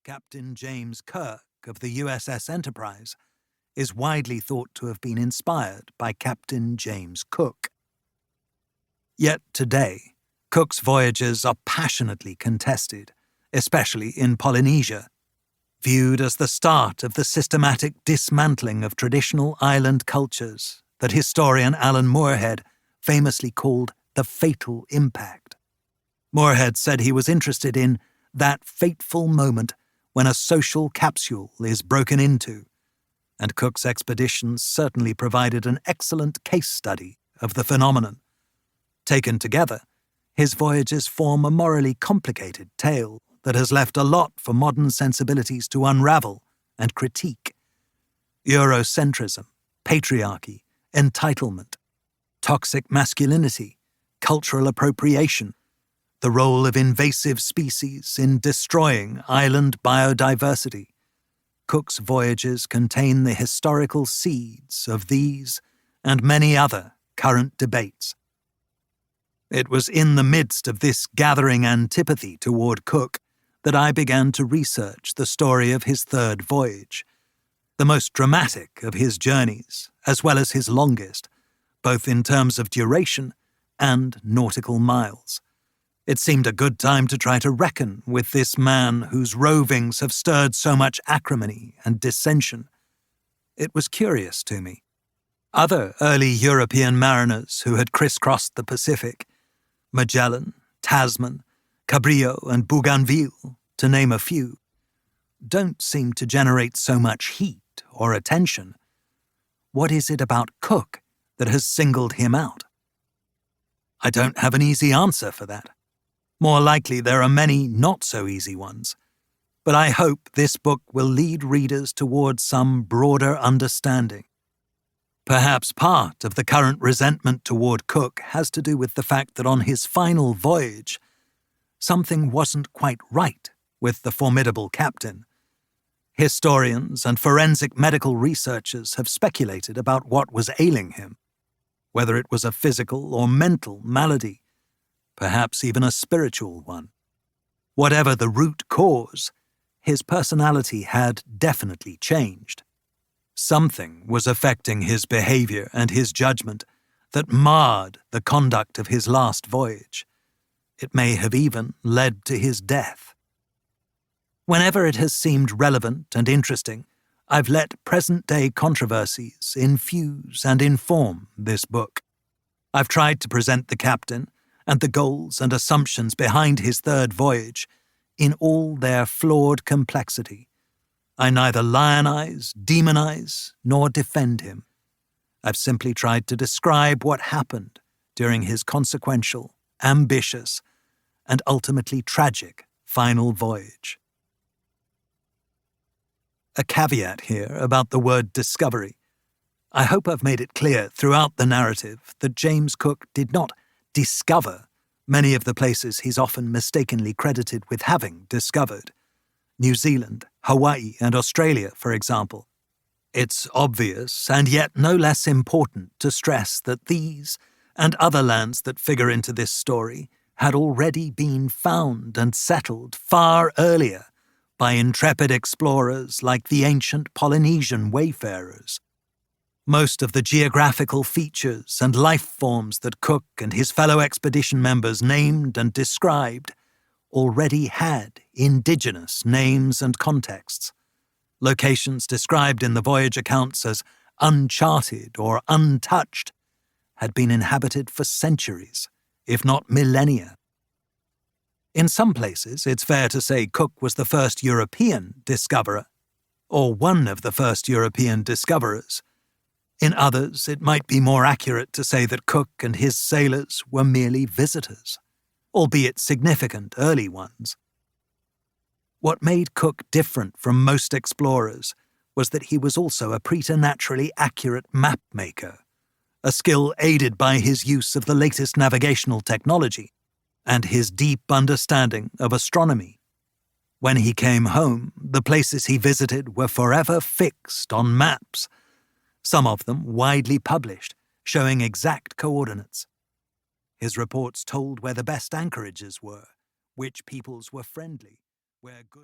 Captain James Kirk of the USS Enterprise, is widely thought to have been inspired by Captain James Cook. Yet today, Cook's voyages are passionately contested, especially in Polynesia, viewed as the start of the systematic dismantling of traditional island cultures that historian Alan Moorhead famously called the fatal impact. Moorhead said he was interested in that fateful moment when a social capsule is broken into, and Cook's expeditions certainly provided an excellent case study of the phenomenon. Taken together, his voyages form a morally complicated tale that has left a lot for modern sensibilities to unravel and critique. Eurocentrism, patriarchy, entitlement, toxic masculinity, cultural appropriation, the role of invasive species in destroying island biodiversity. Cook's voyages contain the historical seeds of these and many other current debates. It was in the midst of this gathering antipathy toward Cook that I began to research the story of his third voyage, the most dramatic of his journeys, as well as his longest, both in terms of duration and nautical miles. It seemed a good time to try to reckon with this man whose rovings have stirred so much acrimony and dissension. It was curious to me. Other early European mariners who had crisscrossed the Pacific, Magellan, Tasman, Cabrillo and Bougainville, to name a few, don't seem to generate so much heat or attention. What is it about Cook that has singled him out? I don't have an easy answer for that. More likely there are many not-so-easy ones, but I hope this book will lead readers towards some broader understanding. Perhaps part of the current resentment toward Cook has to do with the fact that on his final voyage, something wasn't quite right with the formidable captain. Historians and forensic medical researchers have speculated about what was ailing him, whether it was a physical or mental malady, perhaps even a spiritual one. Whatever the root cause, his personality had definitely changed. Something was affecting his behavior and his judgment that marred the conduct of his last voyage. It may have even led to his death. Whenever it has seemed relevant and interesting, I've let present-day controversies infuse and inform this book. I've tried to present the captain and the goals and assumptions behind his third voyage in all their flawed complexity. I neither lionize, demonize, nor defend him. I've simply tried to describe what happened during his consequential, ambitious, and ultimately tragic final voyage. A caveat here about the word discovery. I hope I've made it clear throughout the narrative that James Cook did not discover many of the places he's often mistakenly credited with having discovered. New Zealand, Hawaii, and Australia, for example. It's obvious, and yet no less important, to stress that these and other lands that figure into this story had already been found and settled far earlier by intrepid explorers like the ancient Polynesian wayfarers. Most of the geographical features and life forms that Cook and his fellow expedition members named and described already had indigenous names and contexts. Locations described in the voyage accounts as uncharted or untouched had been inhabited for centuries, if not millennia. In some places, it's fair to say Cook was the first European discoverer, or one of the first European discoverers. In others, it might be more accurate to say that Cook and his sailors were merely visitors, albeit significant early ones. What made Cook different from most explorers was that he was also a preternaturally accurate map maker, a skill aided by his use of the latest navigational technology and his deep understanding of astronomy. When he came home, the places he visited were forever fixed on maps, some of them widely published, showing exact coordinates. His reports told where the best anchorages were, which peoples were friendly, where good